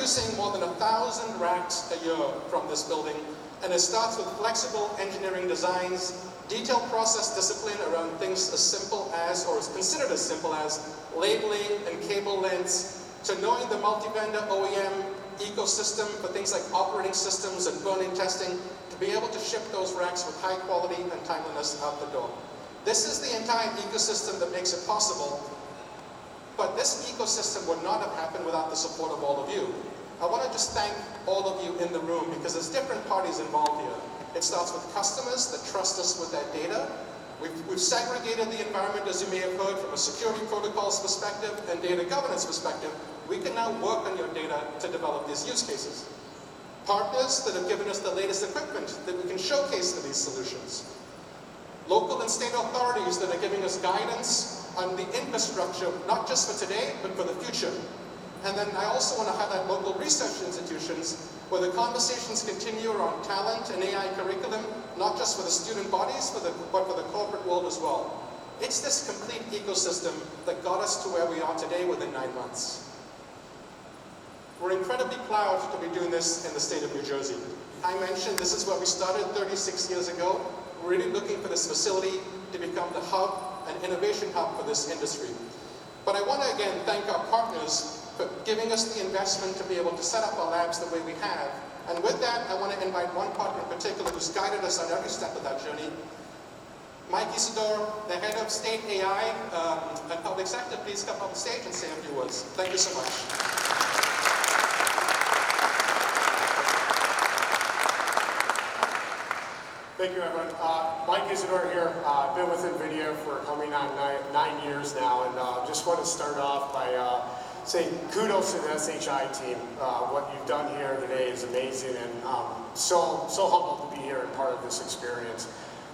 producing more than 1,000 racks a year from this building, and it starts with flexible engineering designs, detailed process discipline around things as simple as, or is considered as simple as, labeling and cable lengths, to knowing the multi-vendor OEM ecosystem for things like operating systems and burn-in testing, to be able to ship those racks with high quality and timeliness out the door. This is the entire ecosystem that makes it possible, but this ecosystem would not have happened without the support of all of you. I want to just thank all of you in the room, because there's different parties involved here. It starts with customers that trust us with their data. We've segregated the environment, as you may have heard, from a security protocols perspective and data governance perspective. We can now work on your data to develop these use cases. Partners that have given us the latest equipment that we can showcase to these solutions. Local and state authorities that are giving us guidance on the infrastructure, not just for today, but for the future. And then I also want to highlight local research institutions where the conversations continue around talent and AI curriculum, not just for the student bodies, but for the corporate world as well. It's this complete ecosystem that got us to where we are today within 9 months. We're incredibly proud to be doing this in the state of New Jersey. I mentioned this is where we started 36 years ago. We're really looking for this facility to become the hub, an innovation hub for this industry. But I want to again thank our partners for giving us the investment to be able to set up our labs the way we have. And with that, I want to invite one partner in particular who's guided us on every step of that journey. Mike Isidore, the head of state AI and public sector, please come on the stage and say a few words. Thank you so much. Thank you, everyone. Mike Isidore here. I've been with NVIDIA for coming on nine years now, and just want to start off by saying kudos to the SHI team. What you've done here today is amazing, and so humbled to be here and part of this experience.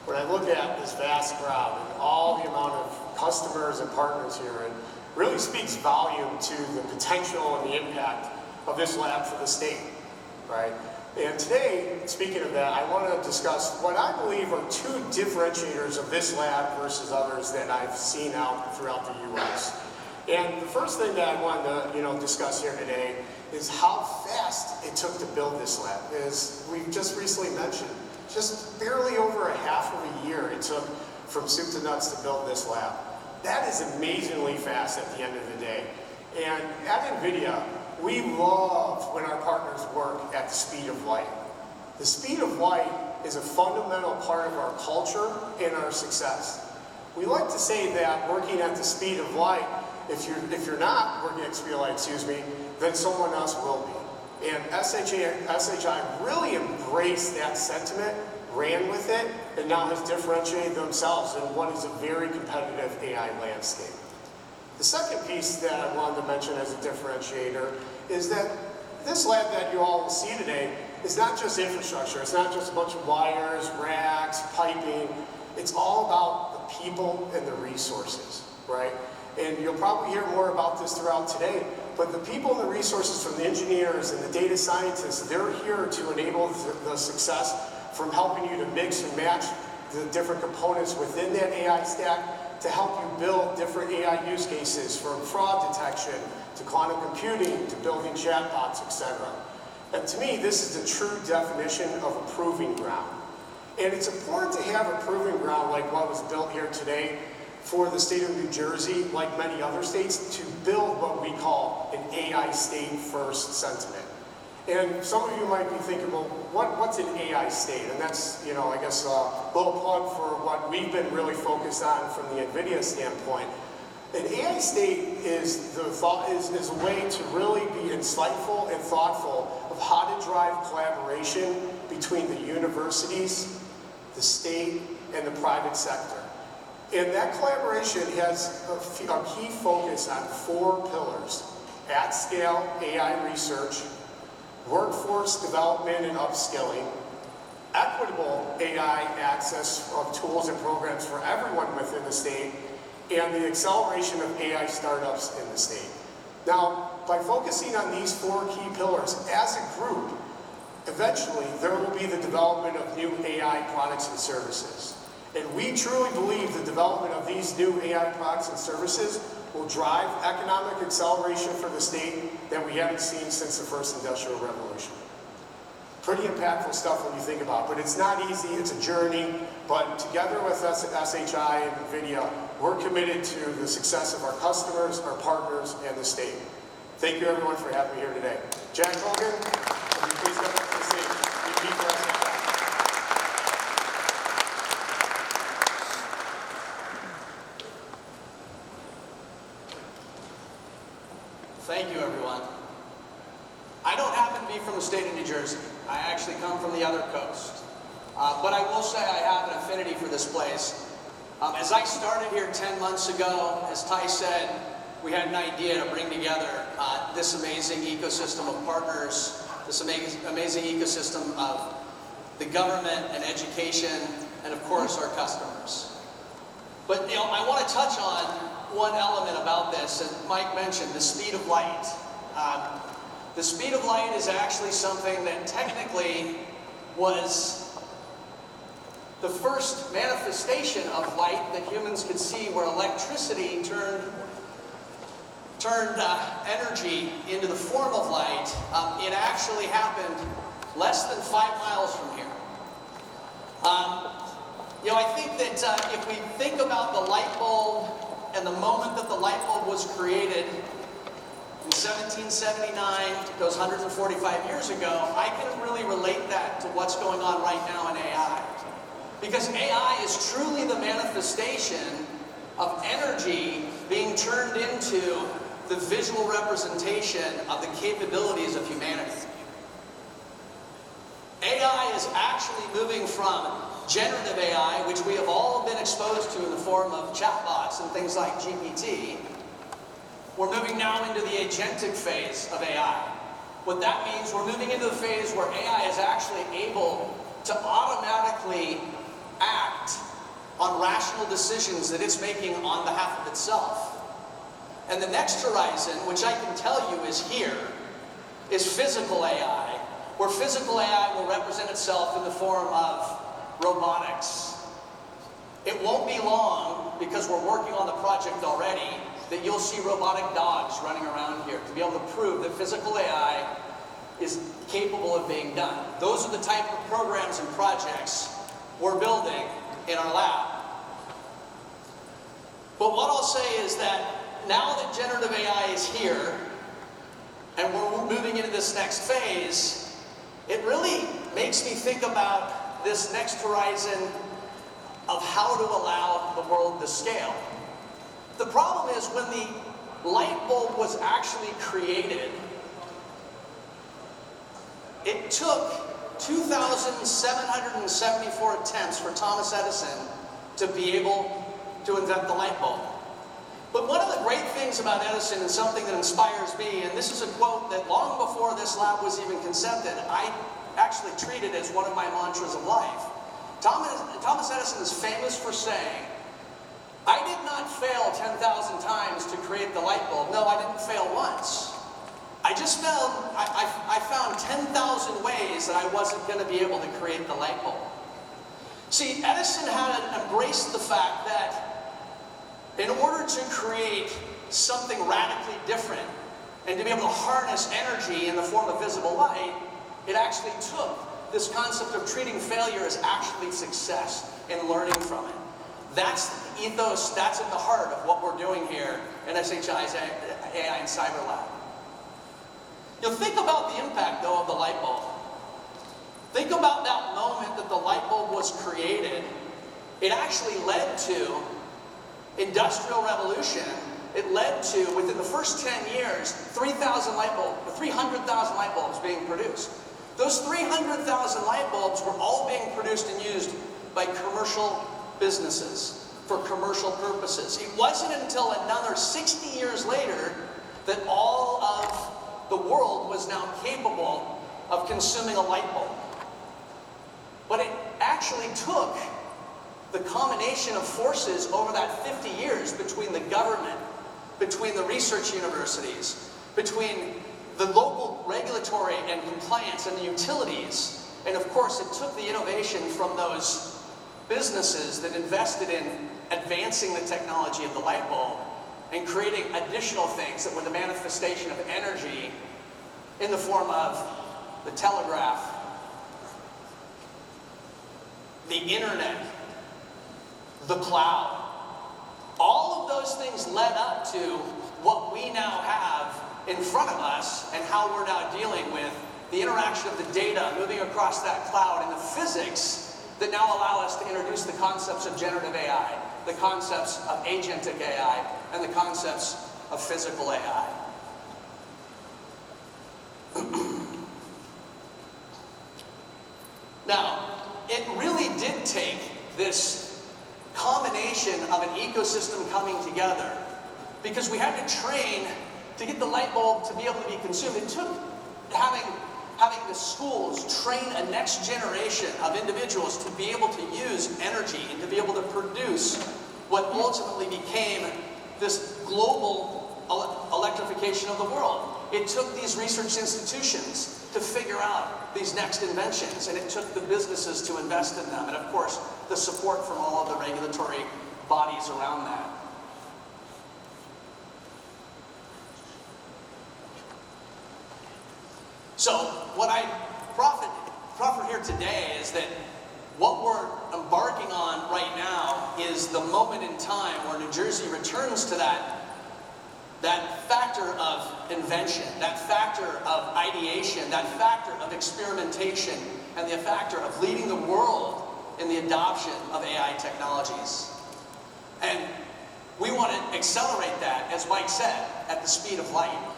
When I look at this vast crowd and all the amount of customers and partners here, it really speaks volume to the potential and the impact of this lab for the state, right? And today, speaking of that, I want to discuss what I believe are two differentiators of this lab versus others that I've seen out throughout the U.S. And the first thing that I wanted to discuss here today is how fast it took to build this lab. As we've just recently mentioned, just barely over a half of a year it took from soup to nuts to build this lab. That is amazingly fast at the end of the day. And at NVIDIA, we love when our partners work at the speed of light. The speed of light is a fundamental part of our culture and our success. We like to say that working at the speed of light, if you're not working at the speed of light, then someone else will be. And SHI really embraced that sentiment, ran with it, and now has differentiated themselves in what is a very competitive AI landscape. The second piece that I wanted to mention as a differentiator is that this lab that you all will see today is not just infrastructure. It's not just a bunch of wires, racks, piping. It's all about the people and the resources, right? And you'll probably hear more about this throughout today, but the people and the resources from the engineers and the data scientists, they're here to enable the success from helping you to mix and match the different components within that AI stack to help you build different AI use cases, from fraud detection to quantum computing to building chatbots, etc. And to me, this is the true definition of a proving ground. And it's important to have a proving ground like what was built here today for the state of New Jersey, like many other states, to build what we call an AI state first sentiment. And some of you might be thinking, well, what's an AI state? And that's, I guess a little plug for what we've been really focused on from the NVIDIA standpoint. An AI state is a way to really be insightful and thoughtful of how to drive collaboration between the universities, the state, and the private sector. And that collaboration has a key focus on 4 pillars: at scale AI research, workforce development and upskilling, equitable AI access of tools and programs for everyone within the state, and the acceleration of AI startups in the state. Now, by focusing on these 4 key pillars as a group, eventually there will be the development of new AI products and services. And we truly believe the development of these new AI products and services will drive economic acceleration for the state that we haven't seen since the first industrial revolution. Pretty impactful stuff when you think about it, but it's not easy, it's a journey, but together with us at SHI and NVIDIA, we're committed to the success of our customers, our partners, and the state. Thank you everyone for having me here today. Jack Hogan, would you please come up to the stage? VP for SHI. Thank you, everyone. I don't happen to be from the state of New Jersey. I actually come from the other coast. But I will say I have an affinity for this place. As I started here 10 months ago, as Ty said, we had an idea to bring together this amazing ecosystem of partners, this amazing ecosystem of the government and education, and of course our customers. But I want to touch on one element about this, and Mike mentioned the speed of light. The speed of light is actually something that technically was the first manifestation of light that humans could see, where electricity turned energy into the form of light. It actually happened less than 5 miles from here. I think that if we think about the light bulb and the moment that the light bulb was created in 1779, those 145 years ago, I can really relate that to what's going on right now in AI. Because AI is truly the manifestation of energy being turned into the visual representation of the capabilities of humanity. AI is actually moving from generative AI, which we have all been exposed to in the form of chatbots and things like GPT. We're moving now into the agentic phase of AI. What that means, we're moving into the phase where AI is actually able to automatically act on rational decisions that it's making on behalf of itself. And the next horizon, which I can tell you is here, is physical AI, where physical AI will represent itself in the form of robotics. It won't be long, because we're working on the project already, that you'll see robotic dogs running around here to be able to prove that physical AI is capable of being done. Those are the type of programs and projects we're building in our lab. But what I'll say is that now that generative AI is here, and we're moving into this next phase, it really makes me think about this next horizon of how to allow the world to scale. The problem is, when the light bulb was actually created, it took 2,774 attempts for Thomas Edison to be able to invent the light bulb. But one of the great things about Edison, and something that inspires me, and this is a quote that long before this lab was even concepted, I actually treated as one of my mantras of life. Thomas Edison is famous for saying, "I did not fail 10,000 times to create the light bulb. No, I didn't fail once. I found 10,000 ways that I wasn't going to be able to create the light bulb." See, Edison had embraced the fact that in order to create something radically different and to be able to harness energy in the form of visible light, it actually took this concept of treating failure as actually success and learning from it. That's the ethos, that's at the heart of what we're doing here in SHI's AI and Cyber Lab. Think about the impact, though, of the light bulb. Think about that moment that the light bulb was created. It actually led to industrial revolution. It led to, within the first 10 years, 300,000 light bulbs being produced. Those 300,000 light bulbs were all being produced and used by commercial businesses for commercial purposes. It wasn't until another 60 years later that all of the world was now capable of consuming a light bulb. But it actually took the combination of forces over that 50 years between the government, between the research universities, between the local regulatory and compliance and the utilities. And of course, it took the innovation from those businesses that invested in advancing the technology of the light bulb and creating additional things that were the manifestation of energy in the form of the telegraph, the internet, the cloud. All of those things led up to what we now have in front of us and how we're now dealing with the interaction of the data moving across that cloud and the physics that now allow us to introduce the concepts of generative AI, the concepts of agentic AI, and the concepts of physical AI. Now, it really did take this combination of an ecosystem coming together, because we had to train to get the light bulb to be able to be consumed. It took having the schools train a next generation of individuals to be able to use energy and to be able to produce what ultimately became this global electrification of the world. It took these research institutions to figure out these next inventions, and it took the businesses to invest in them, and of course, the support from all of the regulatory bodies around that. So, what I proffer here today is that what we're embarking on right now is the moment in time where New Jersey returns to that factor of invention, that factor of ideation, that factor of experimentation, and the factor of leading the world in the adoption of AI technologies. And we want to accelerate that, as Mike said, at the speed of light.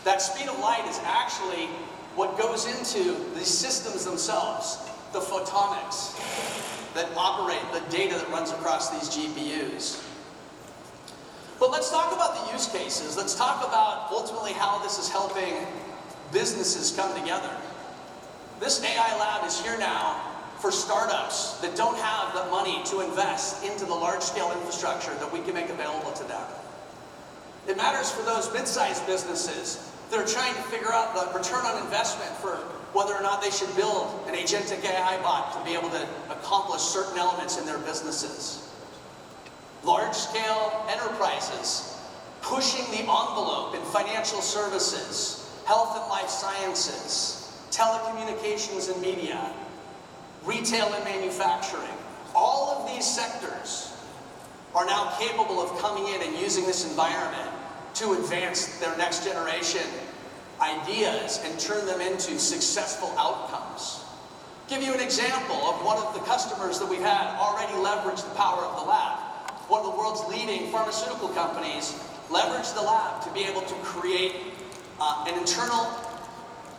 That speed of light is actually what goes into the systems themselves, the photonics that operate the data that runs across these GPUs. But let's talk about the use cases. Let's talk about ultimately how this is helping businesses come together. This AI lab is here now for startups that don't have the money to invest into the large-scale infrastructure that we can make available to them. It matters for those mid-sized businesses that are trying to figure out the return on investment for whether or not they should build an agentic AI bot to be able to accomplish certain elements in their businesses. Large-scale enterprises pushing the envelope in financial services, health and life sciences, telecommunications and media, retail and manufacturing. All of these sectors are now capable of coming in and using this environment to advance their next generation ideas and turn them into successful outcomes. Give you an example of one of the customers that we've had already leverage the power of the lab. One of the world's leading pharmaceutical companies leveraged the lab to be able to create an internal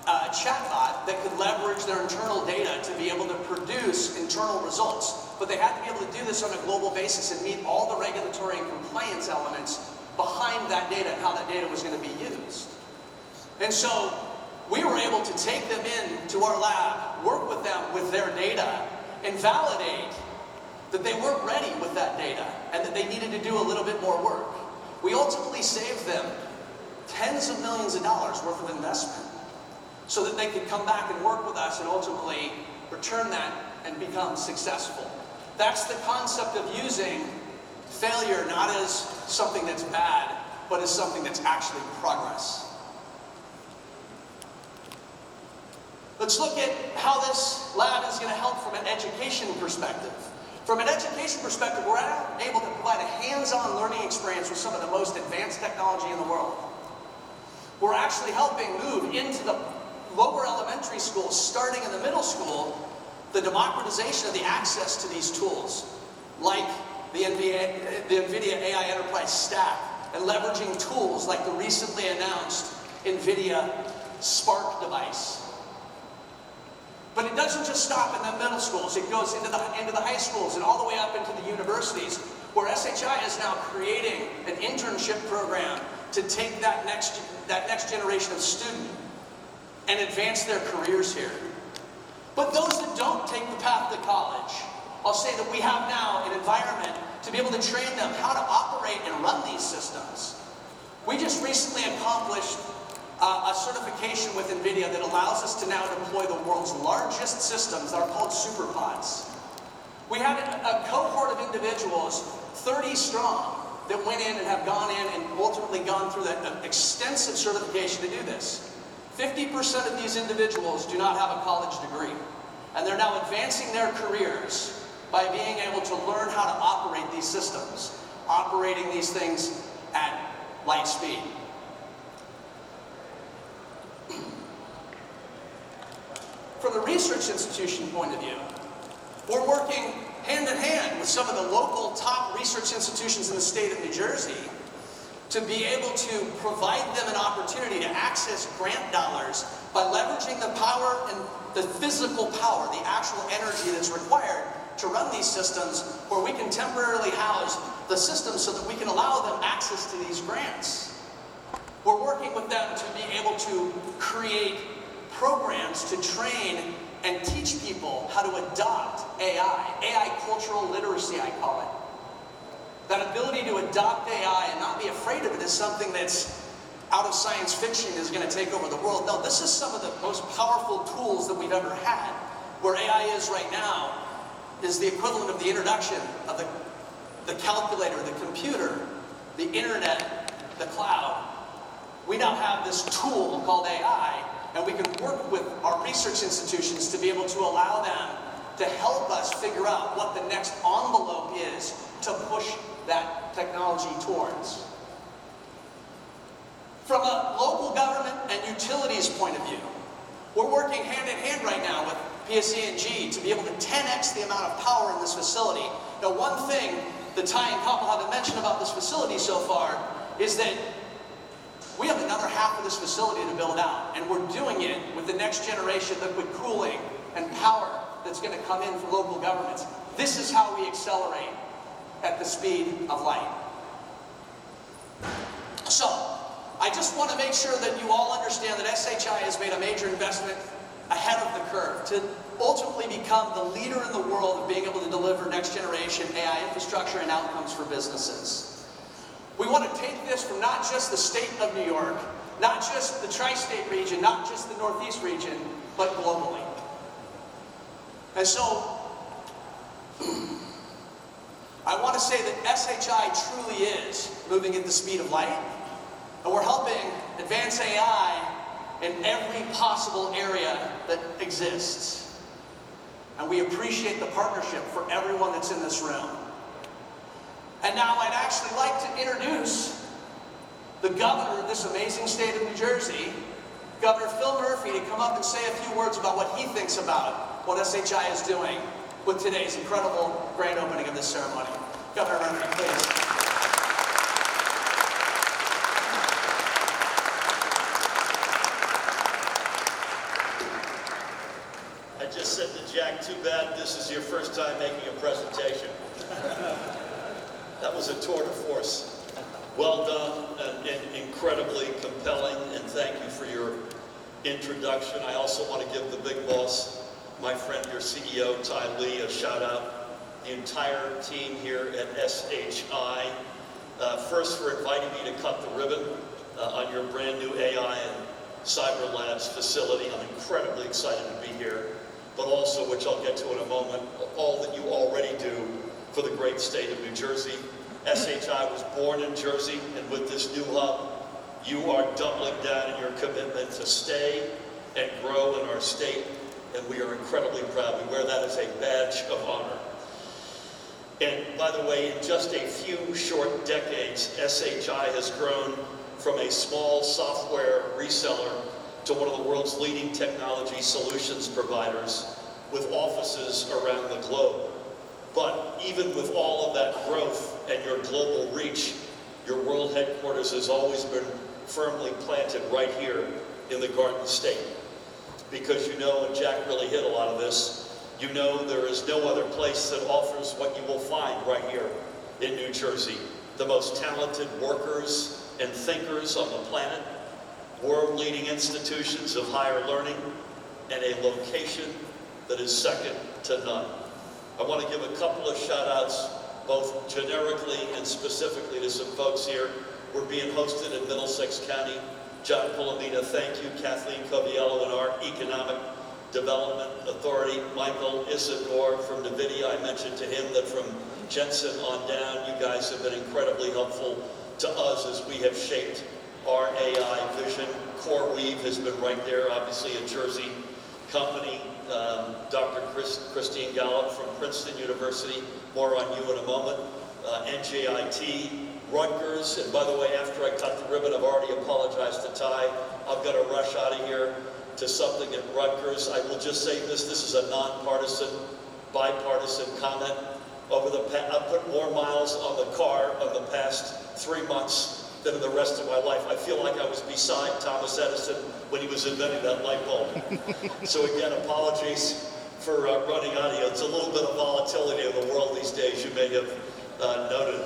chatbot that could leverage their internal data to be able to produce internal results. But they had to be able to do this on a global basis and meet all the regulatory and compliance elements behind that data and how that data was going to be used. And so we were able to take them into our lab, work with them with their data, and validate that they weren't ready with that data and that they needed to do a little bit more work. We ultimately saved them tens of millions of dollars worth of investment so that they could come back and work with us and ultimately return that and become successful. That's the concept of using failure not as something that's bad, but as something that's actually progress. Let's look at how this lab is going to help from an education perspective. From an education perspective, we're able to provide a hands-on learning experience with some of the most advanced technology in the world. We're actually helping move into the lower elementary schools, starting in the middle school, the democratization of the access to these tools, like the NVIDIA AI Enterprise Stack, and leveraging tools like the recently announced NVIDIA Spark device. But it doesn't just stop in the middle schools. It goes into the high schools and all the way up into the universities, where SHI is now creating an internship program to take that next generation of student and advance their careers here. But those that don't take the path to college, I'll say that we have now an environment to be able to train them how to operate and run these systems. We just recently accomplished a certification with NVIDIA that allows us to now deploy the world's largest systems that are called superpods. We had a cohort of individuals, 30 strong, that went in and have gone in and ultimately gone through that extensive certification to do this. 50% of these individuals do not have a college degree, and they're now advancing their careers by being able to learn how to operate these systems, operating these things at light speed. From the research institution point of view, we're working hand in hand with some of the local top research institutions in the state of New Jersey to be able to provide them an opportunity to access grant dollars by leveraging the power and the physical power, the actual energy that's required to run these systems, where we can temporarily house the systems so that we can allow them access to these grants. We're working with them to be able to create programs to train and teach people how to adopt AI cultural literacy, I call it. That ability to adopt AI and not be afraid of it is something that's out of science fiction is going to take over the world. No, this is some of the most powerful tools that we've ever had. Where AI is right now is the equivalent of the introduction of the calculator, the computer, the internet, the cloud. We now have this tool called AI, and we can work with our research institutions to be able to allow them to help us figure out what the next envelope is to push that technology towards. From a local government and utilities point of view, we're working hand in hand right now with PSE&G to be able to 10x the amount of power in this facility. Now, one thing that Ty and Koppel haven't mentioned about this facility so far is that we have another half of this facility to build out, and we're doing it with the next generation liquid cooling and power that's going to come in from local governments. This is how we accelerate at the speed of light. So, I just want to make sure that you all understand that SHI has made a major investment ahead of the curve to ultimately become the leader in the world of being able to deliver next generation AI infrastructure and outcomes for businesses. We want to take this from not just the state of New York, not just the tri-state region, not just the Northeast region, but globally. And so, I want to say that SHI truly is moving at the speed of light, and we're helping advance AI in every possible area that exists. And we appreciate the partnership for everyone that's in this room. And now I'd actually like to introduce the governor of this amazing state of New Jersey, Governor Phil Murphy, to come up and say a few words about what he thinks about what SHI is doing with today's incredible grand opening of this ceremony. Governor Murphy, please. I just said to Jack, too bad this is your first time making a presentation. That was a tour de force. Well done and incredibly compelling, and thank you for your introduction. I also want to give the big boss, my friend, your CEO, Ty Lee, a shout out. The entire team here at SHI. First, for inviting me to cut the ribbon on your brand new AI and Cyber Labs facility. I'm incredibly excited to be here. But also, which I'll get to in a moment, all that you already do for the great state of New Jersey. SHI was born in Jersey, and with this new hub, you are doubling down in your commitment to stay and grow in our state, and we are incredibly proud. We wear that as a badge of honor. And by the way, in just a few short decades, SHI has grown from a small software reseller to one of the world's leading technology solutions providers with offices around the globe. But even with all of that growth and your global reach, your world headquarters has always been firmly planted right here in the Garden State. Because you know, and Jack really hit a lot of this, you know there is no other place that offers what you will find right here in New Jersey. The most talented workers and thinkers on the planet, world-leading institutions of higher learning, and a location that is second to none. I want to give a couple of shout-outs, both generically and specifically to some folks here. We're being hosted in Middlesex County. John Palomino, thank you. Kathleen Coviello and our economic Development Authority, Michael Isidore from NVIDIA. I mentioned to him that from Jensen on down, you guys have been incredibly helpful to us as we have shaped our AI vision. CoreWeave has been right there, obviously a Jersey company. Dr. Christine Gallup from Princeton University, more on you in a moment. NJIT, Rutgers, and by the way, after I cut the ribbon, I've already apologized to Ty. I've got to rush out of here to something at Rutgers. I will just say this is a nonpartisan, bipartisan comment. I've put more miles on the car of the past 3 months than in the rest of my life. I feel like I was beside Thomas Edison when he was inventing that light bulb. So again, apologies for running out of you. It's a little bit of volatility in the world these days, you may have noted.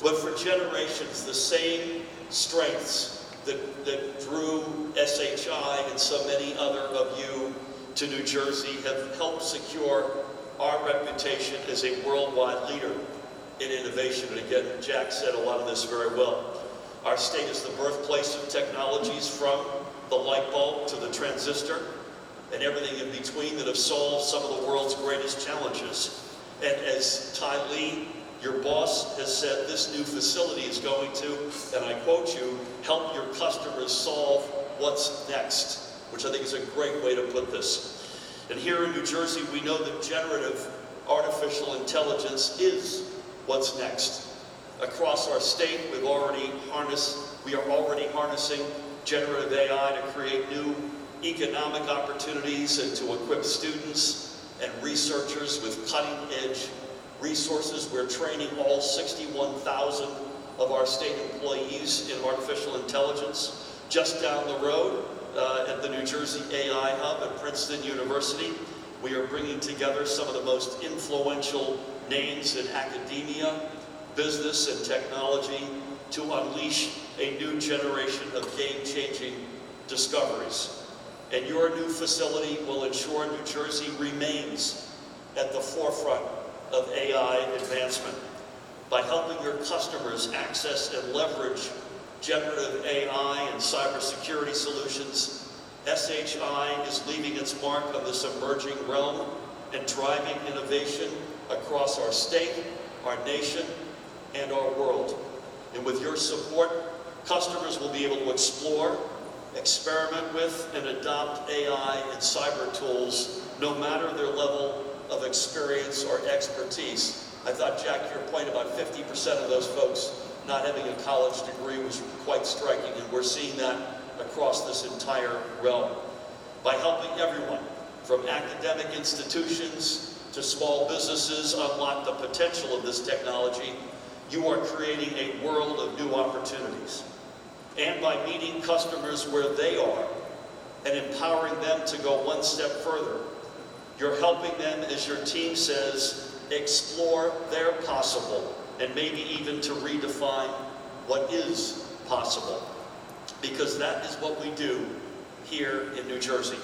But for generations, the same strengths that drew SHI and so many other of you to New Jersey have helped secure our reputation as a worldwide leader in innovation. And again, Jack said a lot of this very well. Our state is the birthplace of technologies from the light bulb to the transistor and everything in between that have solved some of the world's greatest challenges. And as Ty Lee, your boss, has said, this new facility is going to, and I quote you, help your customers solve what's next, which I think is a great way to put this. And here in New Jersey, we know that generative artificial intelligence is what's next. Across our state, we are already harnessing generative AI to create new economic opportunities and to equip students and researchers with cutting-edge resources. We're training all 61,000 of our state employees in artificial intelligence. Just down the road at the New Jersey AI Hub at Princeton University, we are bringing together some of the most influential names in academia, business, and technology to unleash a new generation of game-changing discoveries. And your new facility will ensure New Jersey remains at the forefront of AI advancement. By helping your customers access and leverage generative AI and cybersecurity solutions, SHI is leaving its mark on this emerging realm and driving innovation across our state, our nation, and our world. And with your support, customers will be able to explore, experiment with, and adopt AI and cyber tools, no matter their level of experience or expertise. I thought, Jack, your point about 50% of those folks not having a college degree was quite striking, and we're seeing that across this entire realm. By helping everyone, from academic institutions to small businesses, unlock the potential of this technology, you are creating a world of new opportunities. And by meeting customers where they are and empowering them to go one step further, you're helping them, as your team says, explore their possible and maybe even to redefine what is possible. Because that is what we do here in New Jersey.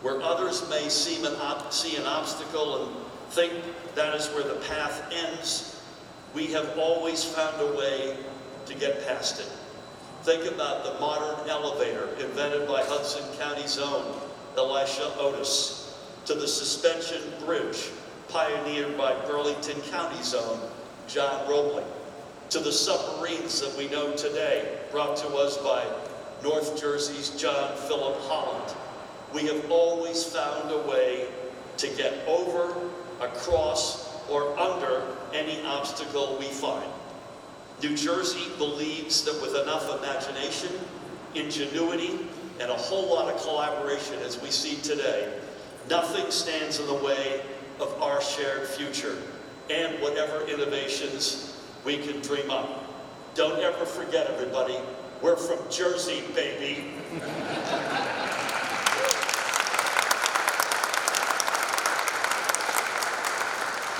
Where others may see an obstacle and think that is where the path ends, we have always found a way to get past it. Think about the modern elevator invented by Hudson County's own Elisha Otis, to the suspension bridge pioneered by Burlington County's own John Robley, to the submarines that we know today, brought to us by North Jersey's John Philip Holland. We have always found a way to get over, across, or under any obstacle we find. New Jersey believes that with enough imagination, ingenuity, and a whole lot of collaboration as we see today, nothing stands in the way of our shared future and whatever innovations we can dream up. Don't ever forget, everybody, we're from Jersey, baby.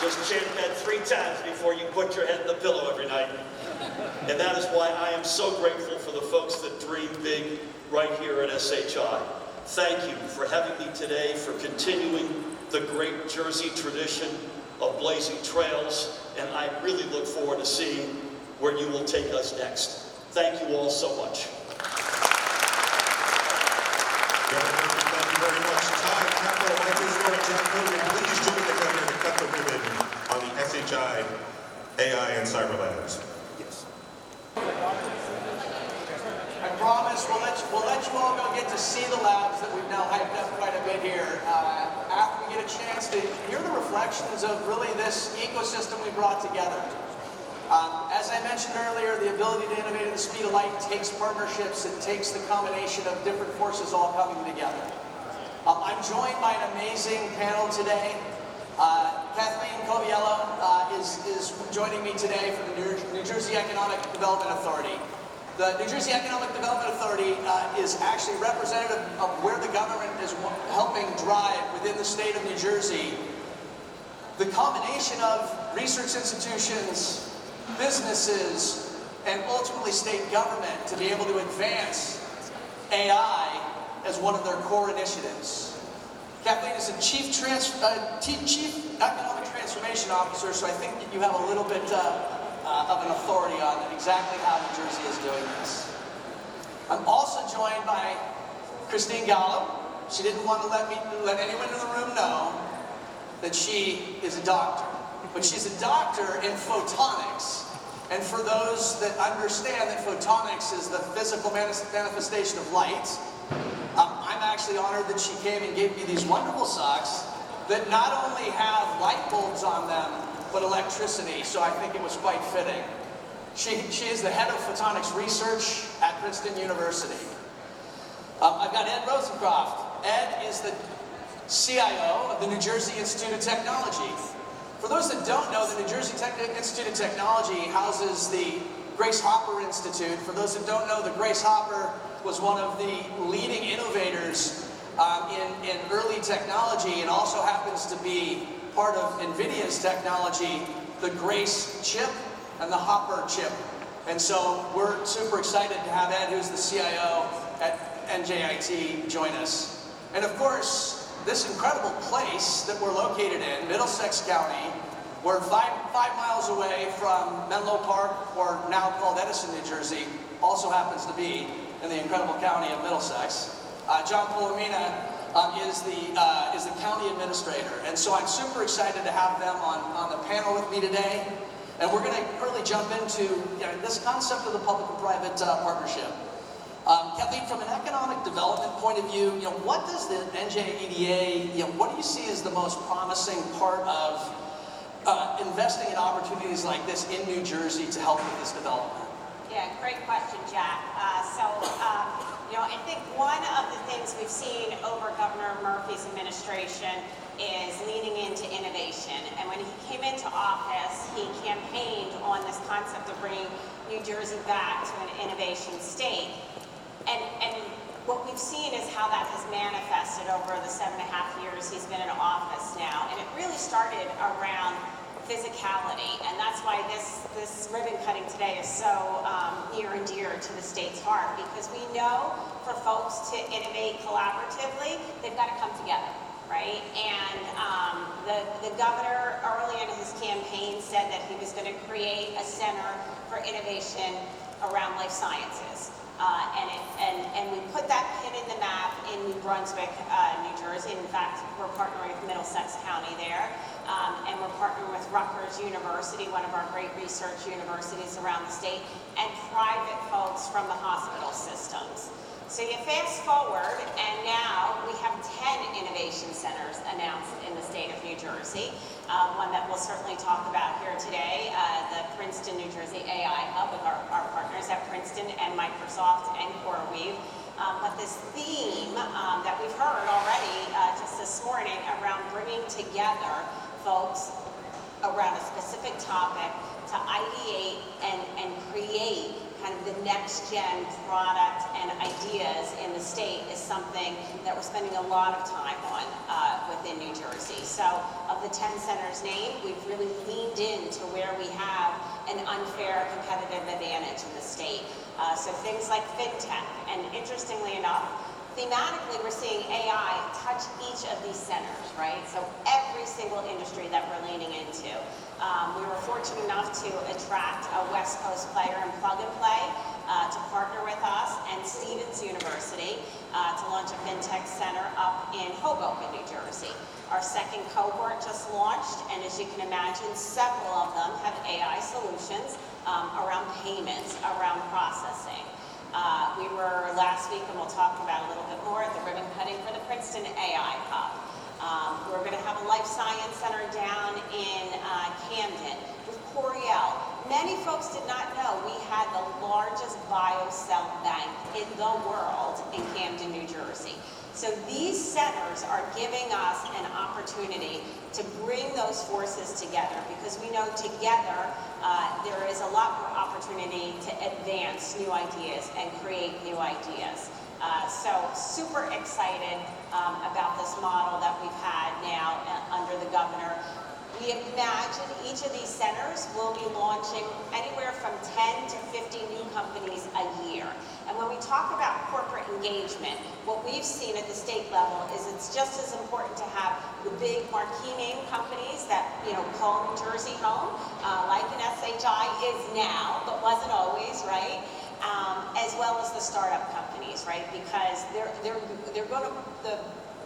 Just chant that 3 times before you put your head in the pillow every night. And that is why I am so grateful for the folks that dream big right here at SHI. Thank you for having me today, for continuing the great Jersey tradition of blazing trails, and I really look forward to seeing where you will take us next. Thank you all so much. Thank you very much, Todd. prohibited on the SHI, AI, and Cyber Labs? Yes. I promise we'll let you all go get to see the labs that we've now hyped up quite a bit here. After we get a chance to hear the reflections of really this ecosystem we brought together. As I mentioned earlier, the ability to innovate at the speed of light takes partnerships. It takes the combination of different forces all coming together. I'm joined by an amazing panel today. Kathleen Coviello is joining me today from the New Jersey Economic Development Authority. The New Jersey Economic Development Authority is actually representative of where the government is helping drive within the state of New Jersey the combination of research institutions, businesses, and ultimately state government to be able to advance AI as one of their core initiatives. Kathleen is a Chief Economic Transformation Officer, so I think that you have a little bit of an authority on exactly how New Jersey is doing this. I'm also joined by Christine Gallo. She didn't want to let anyone in the room know that she is a doctor, but she's a doctor in photonics. And for those that understand that photonics is the physical manifestation of light, I'm actually honored that she came and gave me these wonderful socks that not only have light bulbs on them, but electricity, so I think it was quite fitting. She is the head of photonics research at Princeton University. I've got Ed Rosencroft. Ed is the CIO of the New Jersey Institute of Technology. For those that don't know, the New Jersey Institute of Technology houses the Grace Hopper Institute. For those that don't know, the Grace Hopper was one of the leading innovators in early technology, and also happens to be part of NVIDIA's technology, the Grace chip and the Hopper chip. And so we're super excited to have Ed, who's the CIO at NJIT, join us. And of course, this incredible place that we're located in, Middlesex County, we're five miles away from Menlo Park, or now called Edison, New Jersey, also happens to be in the incredible county of Middlesex. John Polomina is the county administrator, and so I'm super excited to have them on the panel with me today. And we're going to really jump into this concept of the public and private partnership. Kathleen, from an economic development point of view, what does the NJEDA, what do you see as the most promising part of investing in opportunities like this in New Jersey to help with this development? Yeah, great question, Jack. I think one of the things we've seen over Governor Murphy's administration is leaning into innovation. And when he came into office, he campaigned on this concept of bringing New Jersey back to an innovation state. And what we've seen is how that has manifested over the 7.5 years he's been in office now. And it really started around physicality, and that's why this ribbon cutting today is so near and dear to the state's heart, because we know for folks to innovate collaboratively, they've got to come together, right? And the governor early in his campaign said that he was going to create a center for innovation around life sciences. And we put that pin in the map in New Brunswick, New Jersey. In fact, we're partnering with Middlesex County there. And we're partnering with Rutgers University, one of our great research universities around the state, and private folks from the hospital systems. So you fast forward, and now we have 10 innovation centers announced in the state of New Jersey. One that we'll certainly talk about here today, the Princeton, New Jersey AI Hub with our partners at Princeton and Microsoft and CoreWeave. But this theme that we've heard already just this morning around bringing together folks around a specific topic to ideate and create kind of the next gen product and ideas in the state is something that we're spending a lot of time on within New Jersey. So of the 10 centers named, we've really leaned into where we have an unfair competitive advantage in the state. So things like fintech, and interestingly enough, thematically, we're seeing AI touch each of these centers, right? So every single industry that we're leaning into. We were fortunate enough to attract a West Coast player in Plug and Play to partner with us and Stevens University to launch a FinTech Center up in Hoboken, New Jersey. Our second cohort just launched, and as you can imagine, several of them have AI solutions around payments, around processing. We were last week, and we'll talk about a little bit more, at the ribbon cutting for the Princeton AI Hub. We're going to have a life science center down in Camden with Coriel. Many folks did not know we had the largest biocell bank in the world in Camden, New Jersey. So these centers are giving us an opportunity to bring those forces together, because we know together there is a lot more opportunity to advance new ideas and create new ideas. So super excited about this model that we've had now under the governor. We imagine each of these centers will be launching anywhere from 10 to 50 new companies a year. And when we talk about corporate engagement, what we've seen at the state level is it's just as important to have the big marquee name companies that, call New Jersey home, like an SHI is now, but wasn't always, right? As well as the startup companies, right? Because they're going to,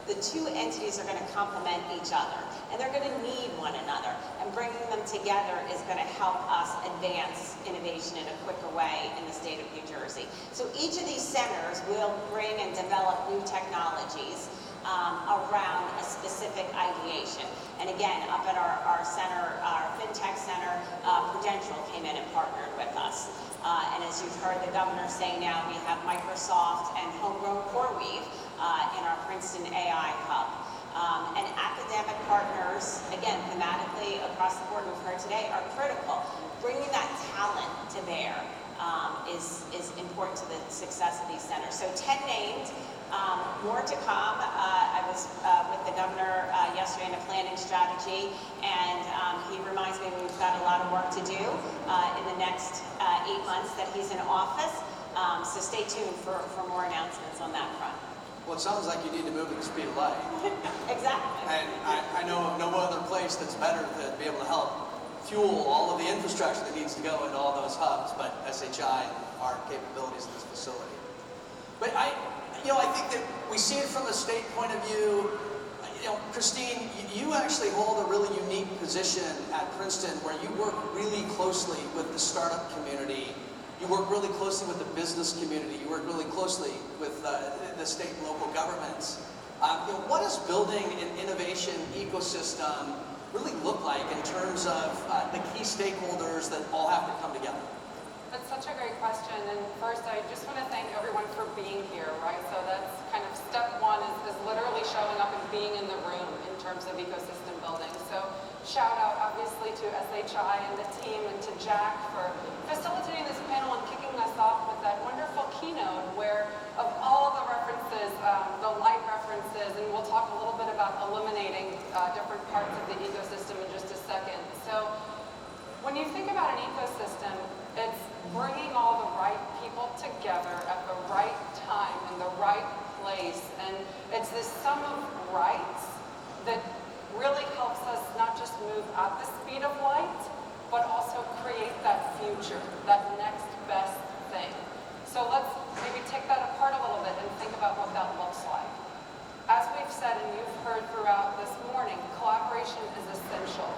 the two entities are going to complement each other, and they're going to need one another, and bringing them together is going to help us advance innovation in a quicker way in the state of New Jersey. So each of these centers will bring and develop new technologies around a specific ideation. And again, up at our center, our FinTech Center, Prudential came in and partnered with us. And as you've heard the governor say now, we have Microsoft and homegrown CoreWeave in our Princeton AI Hub. And academic partners, again, thematically across the board we've heard today, are critical. Bringing that talent to bear is important to the success of these centers. So 10 named, more to come. I was with the governor yesterday in a planning strategy, and he reminds me we've got a lot of work to do in the next 8 months that he's in office. So stay tuned for more announcements on that front. Well, it sounds like you need to move at the speed of light. Exactly. And I know of no other place that's better to be able to help fuel all of the infrastructure that needs to go into all those hubs, but SHI and our capabilities in this facility. But I think that we see it from the state point of view. Christine, you actually hold a really unique position at Princeton where you work really closely with the startup community. You work really closely with the business community. You work really closely with the state and local governments. What does building an innovation ecosystem really look like in terms of the key stakeholders that all have to come together? That's such a great question. And first, I just want to thank everyone for being here, right? So that's kind of step one is literally showing up and being in the room in terms of ecosystem building. So shout out, obviously, to SHI and the team and to Jack for facilitating this panel and kicking us off with that wonderful keynote where of all the references, the light references, and we'll talk a little bit about eliminating different parts of the ecosystem in just a second. So when you think about an ecosystem, it's bringing all the right people together at the right time in the right place. And it's this sum of rights that really helps us not just move at the speed of light, but also create that future, that next best thing. So let's maybe take that apart a little bit and think about what that looks like. As we've said and you've heard throughout this morning, collaboration is essential.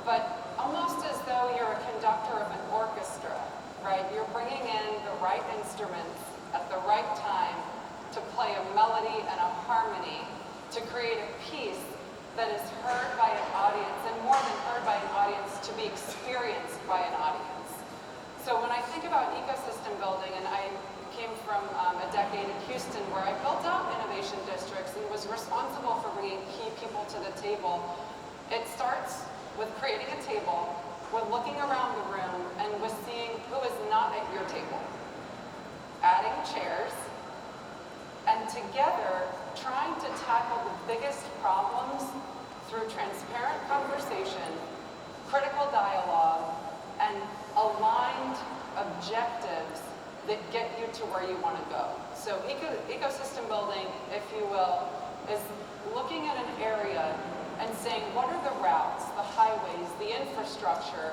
But almost as though you're a conductor of an orchestra, right? You're bringing in the right instruments at the right time to play a melody and a harmony to create a piece that is heard by an audience, and more than heard by an audience, to be experienced by an audience. So when I think about ecosystem building, and I came from a decade in Houston where I built out innovation districts and was responsible for bringing key people to the table, it starts with creating a table, with looking around the room, and with seeing who is not at your table. Adding chairs, and together trying to tackle the biggest problems through transparent conversation, critical dialogue, and aligned objectives that get you to where you want to go. So ecosystem building, if you will, is looking at an area and saying, what are the routes, the highways, the infrastructure,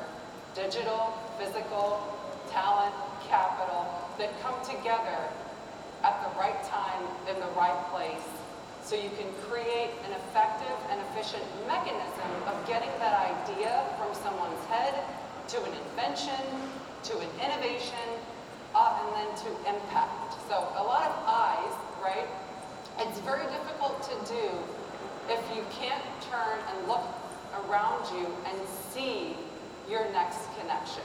digital, physical, talent, capital, that come together at the right time in the right place so you can create an effective and efficient mechanism of getting that idea from someone's head to an invention, to an innovation, and then to impact. So a lot of eyes, right? It's very difficult to do if you can't turn and look around you and see your next connection.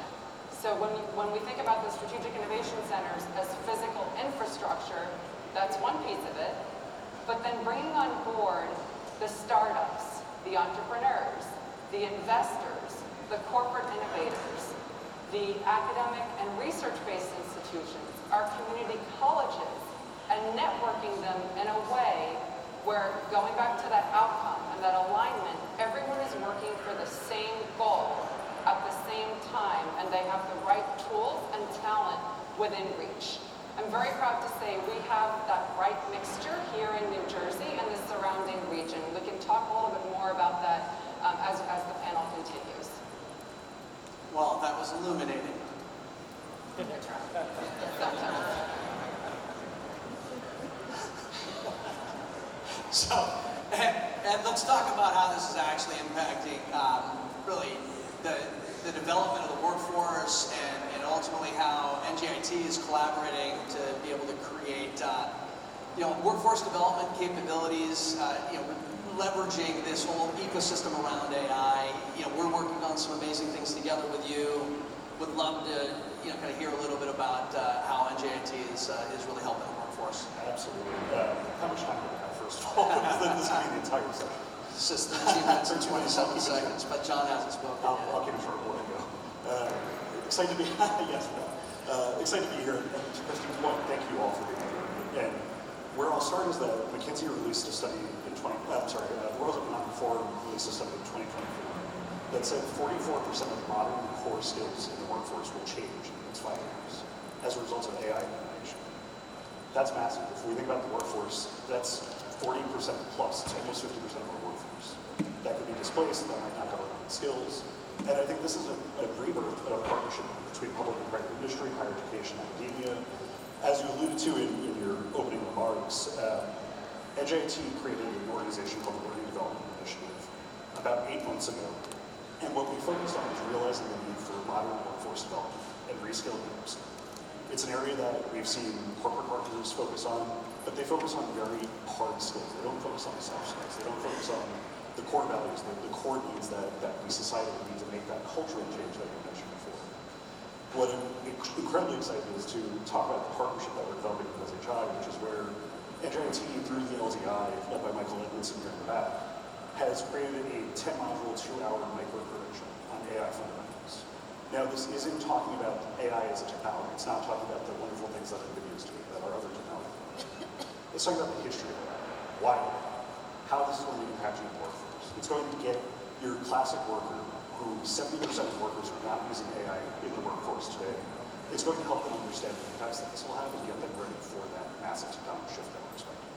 So when we think about the strategic innovation centers as physical infrastructure, that's one piece of it. But then bringing on board the startups, the entrepreneurs, the investors, the corporate innovators, the academic and research-based institutions, our community colleges, and networking them in a way where, going back to that outcome and that alignment, everyone is working for the same goal at the same time, and they have the right tools and talent within reach. I'm very proud to say we have that right mixture here in New Jersey and the surrounding region. We can talk a little bit more about that as the panel continues. Well, that was illuminating. So, and let's talk about how this is actually impacting really the development of the workforce and ultimately how NJIT is collaborating to be able to create workforce development capabilities, leveraging this whole ecosystem around AI. We're working on some amazing things together with you. Would love to kind of hear a little bit about how NJIT is really helping the workforce. Absolutely. How much time do we have, first of all? This could be the entire session. It's 13 minutes and 27 seconds, but John hasn't spoken yet. I'll keep it short. We'll let it go. Excited to be yes, no. Excited to be here. And to Christine's point, thank you all for being here. And where I'll start is that McKinsey released a study in World Economic Forum released a study in 2024 that said 44% of modern core skills in the workforce will change in the next 5 years as a result of AI innovation. That's massive. If we think about the workforce, that's 40% plus. It's almost 50% of our workforce. That could be displaced, that might not have the skills. And I think this is a rebirth of a partnership between public and private industry, higher education, academia. As you alluded to in your opening remarks, NJIT created an organization called the Learning Development Initiative about 8 months ago. And what we focused on is realizing the need for modern workforce development and reskilling and upskilling. It's an area that we've seen corporate partners focus on, but they focus on very hard skills. They don't focus on the soft skills. They don't focus on the core values, the core needs that we society need to make that cultural change that you mentioned before. What I'm incredibly excited is to talk about the partnership that we're developing with SHI, which is where NJIT, through the LTI, led by Michael Edmondson here in the back, has created a 10-module, 2-hour micro-curriculum on AI fundamentals. Now, this isn't talking about AI as a technology. It's not talking about the wonderful things that NVIDIA is doing, that are other technologies. It's talking about the history of AI, why, how this is going to impact your workforce. It's going to get your classic worker, who 70% of workers are not using AI in the workforce today. It's going to help them understand the impacts that this will have and get them ready for that massive technology shift that we're expecting.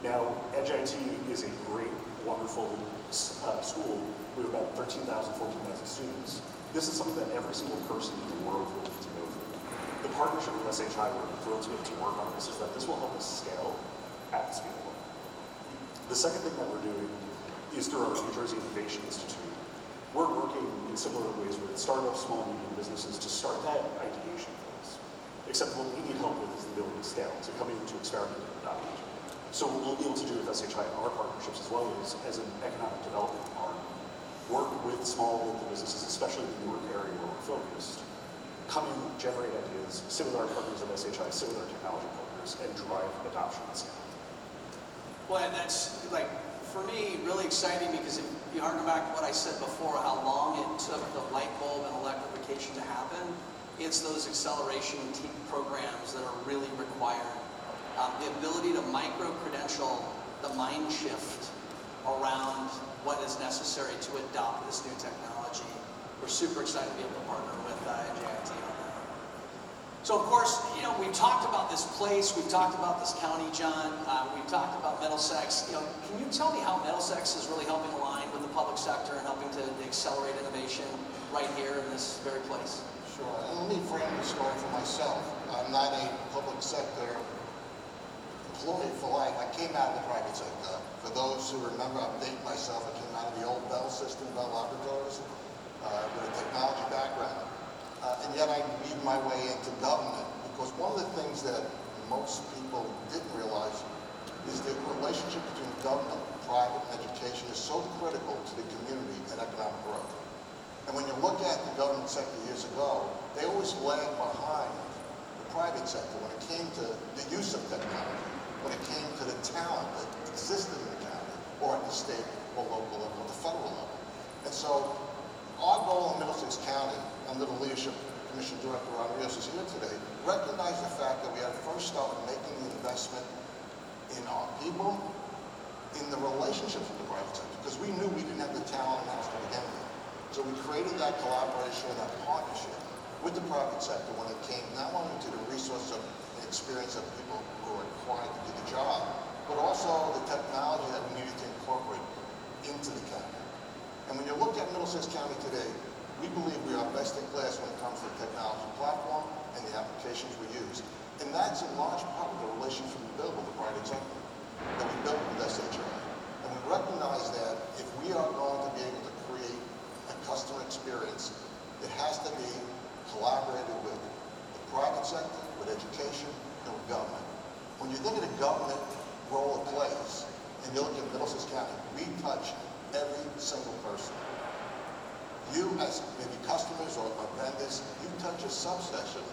Now, NJIT is a great, wonderful school. We have about 13,000, 14,000 students. This is something that every single person in the world will need to go through. The partnership with SHI, we're thrilled to be able to work on this, is that this will help us scale at the speed of light. The second thing that we're doing is through our New Jersey Innovation Institute. We're working in similar ways with startups, small and medium businesses to start that ideation phase. Except what we need help with is the ability to scale, to come into experiment and adopt. So what we'll be able to do with SHI and our partnerships as well as an economic development arm, work with small local businesses, especially in the Newark area where we're focused, come in, generate ideas, sit with our partners at SHI, sit with our technology partners, and drive adoption and scale. Well, and that's, like, for me, really exciting because if you harken back to what I said before, how long it took the light bulb and electrification to happen, it's those acceleration programs that are really required. The ability to micro-credential the mind shift around what is necessary to adopt this new technology. We're super excited to be able to partner with NJIT on that. So of course, we've talked about this place, we've talked about this county, John, we've talked about Middlesex. Can you tell me how Middlesex is really helping align with the public sector and helping to accelerate innovation right here in this very place? Sure. And let me frame the story for myself. I'm not a public sector employee for life. I came out of the private sector. For those who remember, I'm dating myself. I came out of the old Bell system, Bell Laboratories, with a technology background. And yet I weaved my way into government because one of the things that most people didn't realize is that the relationship between government, private, and education is so critical to the community and economic growth. And when you look at the government sector years ago, they always lagged behind the private sector when it came to the use of technology, when it came to the talent that existed in the county, or at the state or local level, or the federal level. And so our goal in Middlesex County, under the leadership of Commission Director Rodriguez is here today, recognize the fact that we had to first start making the investment in our people, in the relationships with the private sector, because we knew we didn't have the talent in-house to begin with. So we created that collaboration and that partnership with the private sector when it came not only to the resources and experience of people who are required to do the job, but also the technology that we needed to incorporate into the county. And when you look at Middlesex County today, we believe we are best in class when it comes to the technology platform and the applications we use. And that's in large part the relationship we build with the private sector, that we built with SHI. And we recognize that if we are going to be able to create a customer experience, it has to be collaborated with the private sector, with education, and with government. When you think of the government role it plays, and you look at Middlesex County, we touch every single person. You, as maybe customers or vendors, you touch a subsection.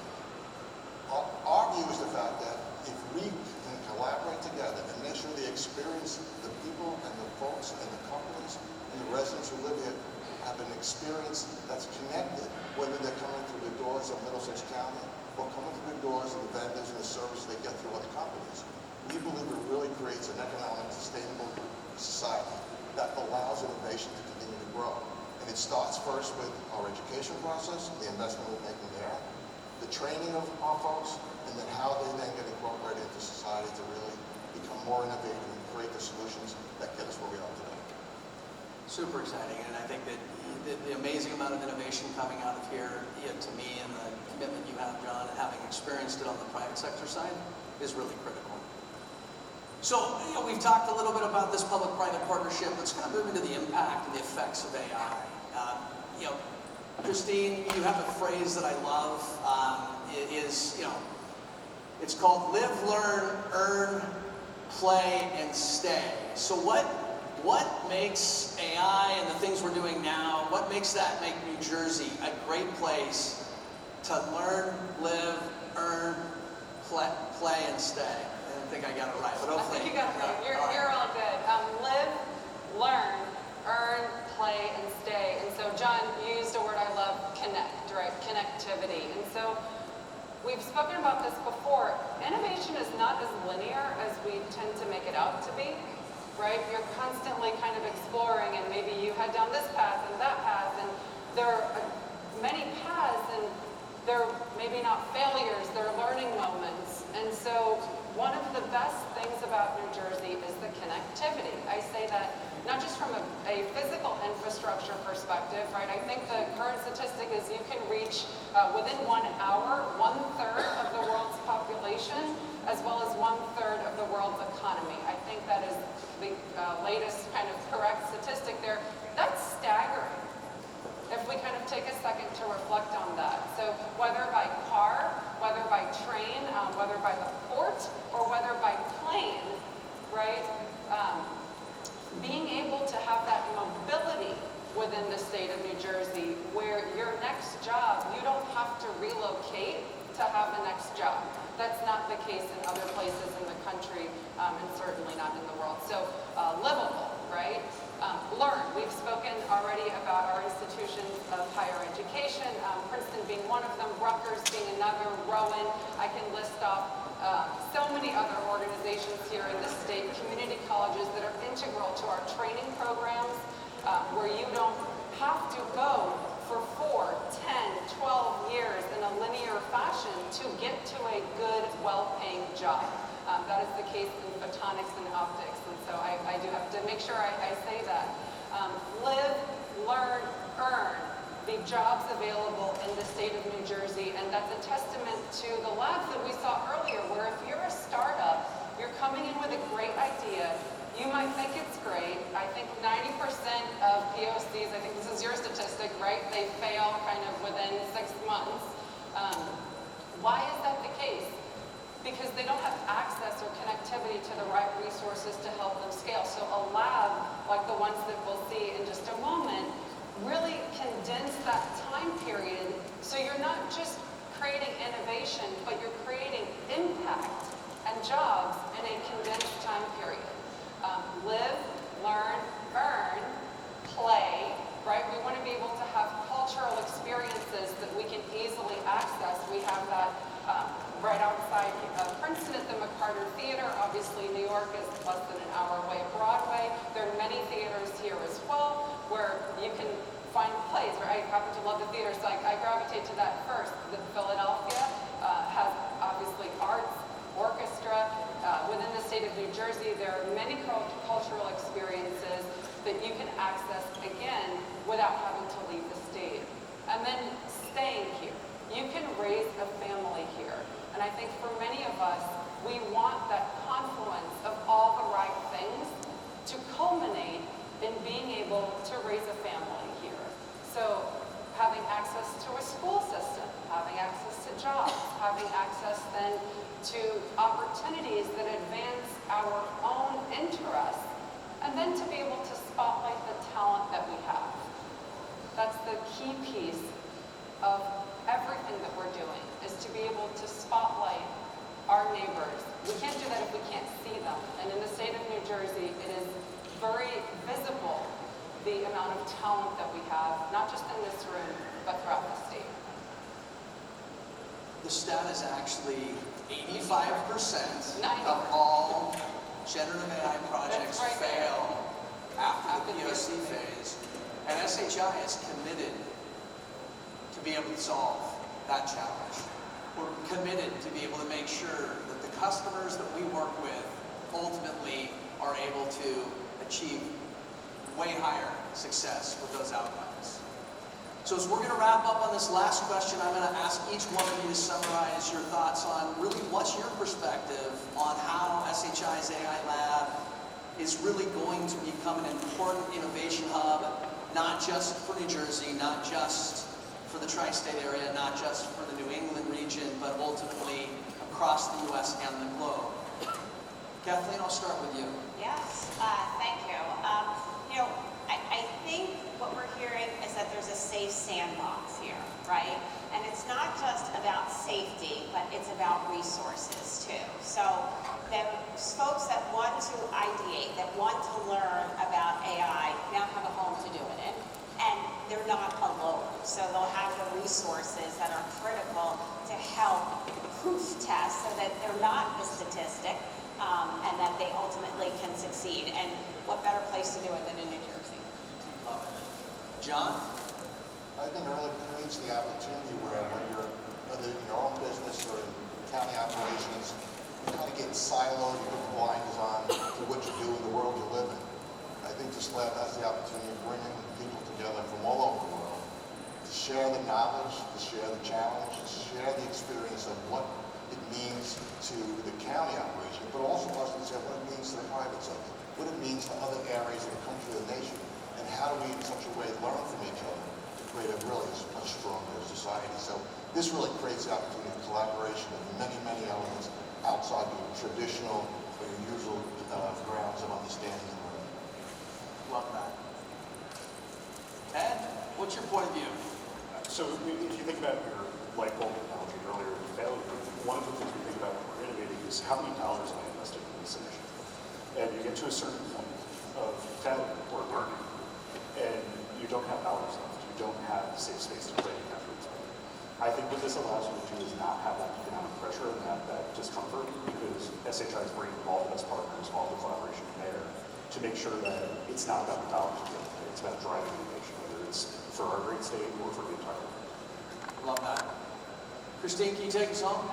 Our view is the fact that if we can collaborate together and make sure the experience, the people and the folks and the companies and the residents who live here have an experience that's connected, whether they're coming through the doors of Middlesex County or coming through the doors of the vendors and the service they get through other companies, we believe it really creates an economic, sustainable society that allows innovation to continue to grow. And it starts first with our education process, the investment we're making there, the training of our folks, and then how they then get incorporated into society to really become more innovative and create the solutions that get us where we are today. Super exciting, and I think that the amazing amount of innovation coming out of here, to me, and the commitment you have, John, and having experienced it on the private sector side, is really critical. So, we've talked a little bit about this public-private partnership. Let's kind of move into the impact and the effects of AI. Christine, you have a phrase that I love. It's called live, learn, earn, play, and stay. So what makes AI and the things we're doing now, what makes that make New Jersey a great place to learn, live, earn, play, and stay? I don't think I got it right, but hopefully. I think you got it right. You're all good. Live, learn, earn, play, and stay. And so John used a word I love, connect, right? Connectivity. And so we've spoken about this before. Innovation is not as linear as we tend to make it out to be, right? You're constantly kind of exploring, and maybe you head down this path and that path, and there are many paths, and they're maybe not failures, they're learning moments. And so one of the best things about New Jersey is the connectivity. I say that not just from a physical infrastructure perspective, right? I think the current statistic is you can reach within 1 hour 1/3 of the world's population, as well as 1/3 of the world's economy. I think that is the latest kind of correct statistic there. That's staggering if we kind of take a second to reflect on that. So whether by car, whether by train, whether by the port, or whether by plane, right? Being able to have that mobility within the state of New Jersey, where your next job, you don't have to relocate to have the next job. That's not the case in other places in the country, and certainly not in the world. So livable, right? Learn. We've spoken already about our institutions of higher education, Princeton being one of them, Rutgers being another, Rowan. I can list off so many other organizations here in the state, community colleges that are integral to our training programs, where you don't have to go for 4, 10, 12 years in a linear fashion to get to a good, well-paying job. That is the case in photonics and optics, and so I do have to make sure I say that. Live, learn, earn. the jobs available in the state of New Jersey, and that's a testament to the labs that we saw earlier, where if you're a startup, you're coming in with a great idea, you might think it's great. I think 90% of POCs, I think this is your statistic, right? They fail kind of within 6 months. Why is that the case? Because they don't have access or connectivity to the right resources to help them scale. So a lab, like the ones that we'll see in just a moment, really condense that time period so you're not just creating innovation, but you're creating impact and jobs in a condensed time period. Live, learn, earn, play, right? We want to be able to have cultural experiences that we can easily access. We have that right outside Princeton at the McCarter Theater. Obviously, New York is less than an hour away of Broadway. There are many theaters here as well where you can find plays, right? I happen to love the theater, so I gravitate to that first. The Philadelphia has obviously arts, orchestra. Within the state of New Jersey, there are many cultural experiences that you can access, again, without having to leave the state. And then staying here. You can raise a family here. And I think for many of us, we want that confluence of all the right things to culminate in being able to raise a family here. So having access to a school system, having access to jobs, having access then to opportunities that advance our own interests, and then to be able to spotlight the talent that we have. That's the key piece of everything that we're doing, is to be able to spotlight our neighbors. We can't do that if we can't see them. And in the state of New Jersey, it is very visible the amount of talent that we have, not just in this room, but throughout the state. The stat is actually 85% Nice. of all generative AI projects That's right there. fail after the After the POC phase. And SHI is committed to be able to solve that challenge. We're committed to be able to make sure that the customers that we work with ultimately are able to achieve way higher success with those outcomes. So as we're going to wrap up on this last question, I'm going to ask each one of you to summarize your thoughts on really what's your perspective on how SHI's AI Lab is really going to become an important innovation hub, not just for New Jersey, not just for the tri-state area, not just for the New England region, but ultimately across the U.S. and the globe. Kathleen, I'll start with you. Yes, thank you. I think what we're hearing is that there's a safe sandbox here, right? And it's not just about safety, but it's about resources too. So those folks that want to ideate, that want to learn about AI, now have a home to do it in. And they're not alone. So they'll have the resources that are critical to help proof test so that they're not the statistic, and that they ultimately can succeed. And what better place to do it than in New Jersey? Love it. John? I think it really creates the opportunity where when you're, whether in your own business or in county operations, you kind of get siloed, you put blinders on to what you do in the world you live in. I think this lab has the opportunity of bringing people together from all over the world to share the knowledge, to share the challenge, to share the experience of what it means to the county operation, but also us to say what it means to the private sector, what it means to other areas of the country or the nation, and how do we in such a way learn from each other to create a really much stronger society. So this really creates the opportunity of collaboration of many, many elements outside the traditional or usual grounds of understanding and learning. Love that. Ed, what's your point of view? So if you think about your light bulb analogy earlier, one of the things we think about when we're innovating is how many dollars am I investing in this initiative? And you get to a certain point of failure or learning, and you don't have dollars left. You don't have safe space to play efforts. I think what this allows you to do is not have that economic pressure and have that discomfort, because SHI is bringing all the best partners, all the collaboration there to make sure that it's not about the dollars at the end of the day. It's about driving innovation, whether it's for our great state or for the entire world. Love that. Christine, can you take us home?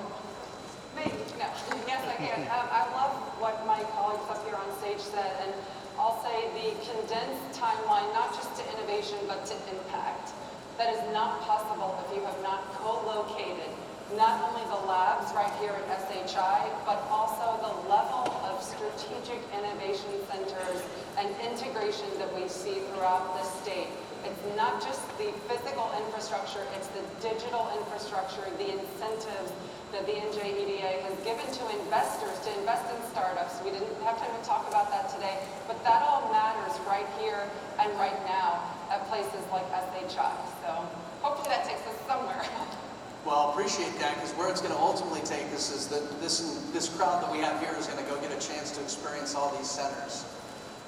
Me? No. Yes, I can. I love what my colleagues up here on stage said, and I'll say the condensed timeline, not just to innovation, but to impact. That is not possible if you have not co-located not only the labs right here at SHI, but also the level of strategic innovation centers and integration that we see throughout the state. It's not just the physical infrastructure, it's the digital infrastructure, the incentives that the NJEDA has given to investors to invest in startups. We didn't have time to talk about that today, but that all matters right here and right now at places like SHI. So hopefully that takes us somewhere. Well, appreciate that, because where it's going to ultimately take us is that this crowd that we have here is going to go get a chance to experience all these centers.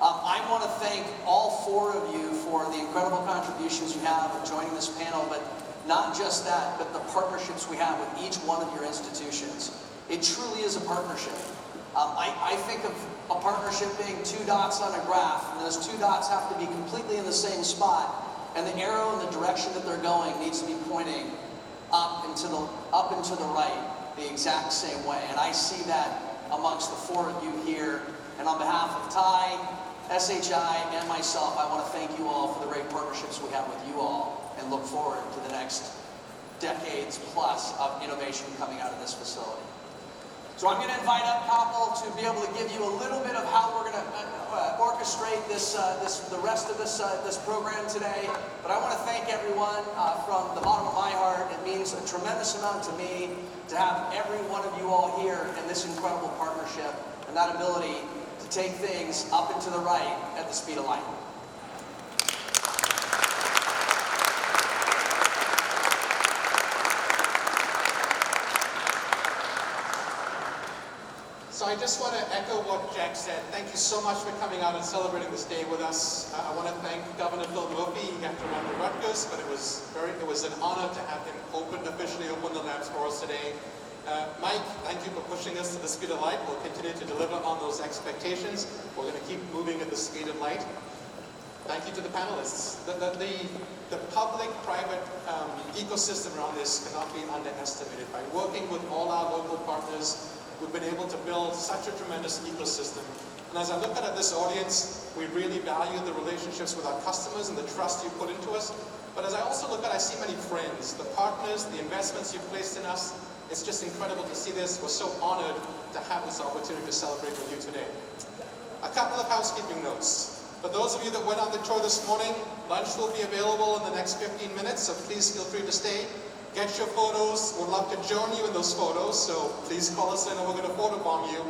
I want to thank all four of you for the incredible contributions you have in joining this panel, but not just that, but the partnerships we have with each one of your institutions. It truly is a partnership. I think of a partnership being two dots on a graph, and those two dots have to be completely in the same spot, and the arrow in the direction that they're going needs to be pointing up and to the right, the exact same way. And I see that amongst the four of you here. And on behalf of Ty, SHI, and myself, I want to thank you all for the great partnerships we have with you all, and look forward to the next decades plus of innovation coming out of this facility. So I'm going to invite up Koppel to be able to give you a little bit of how we're going to orchestrate the rest of this program today. But I want to thank everyone from the bottom of my heart. It means a tremendous amount to me to have every one of you all here in this incredible partnership and that ability to take things up and to the right at the speed of light. So I just want to echo what Jack said. Thank you so much for coming out and celebrating this day with us. I want to thank Governor Phil Murphy. He got to run the Rutgers, but it was an honor to have him officially open the labs for us today. Mike, thank you for pushing us to the speed of light. We'll continue to deliver on those expectations. We're going to keep moving at the speed of light. Thank you to the panelists. The public-private ecosystem around this cannot be underestimated. By working with all our local partners, we've been able to build such a tremendous ecosystem. And as I look at this audience, we really value the relationships with our customers and the trust you put into us. But as I also look at, I see many friends, the partners, the investments you've placed in us. It's just incredible to see this. We're so honored to have this opportunity to celebrate with you today. A couple of housekeeping notes. For those of you that went on the tour this morning, lunch will be available in the next 15 minutes, so please feel free to stay. Get your photos. We'd love to join you in those photos, so please call us in and we're going to photobomb you.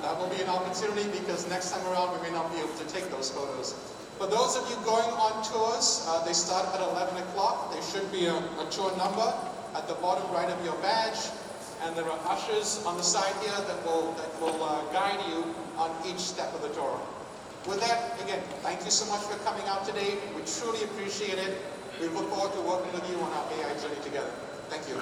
That will be an opportunity because next time around we may not be able to take those photos. For those of you going on tours, they start at 11 o'clock. There should be a tour number at the bottom right of your badge, and there are ushers on the side here that will guide you on each step of the tour. With that, again, thank you so much for coming out today. We truly appreciate it. We look forward to working with you on our AI journey together. Thank you.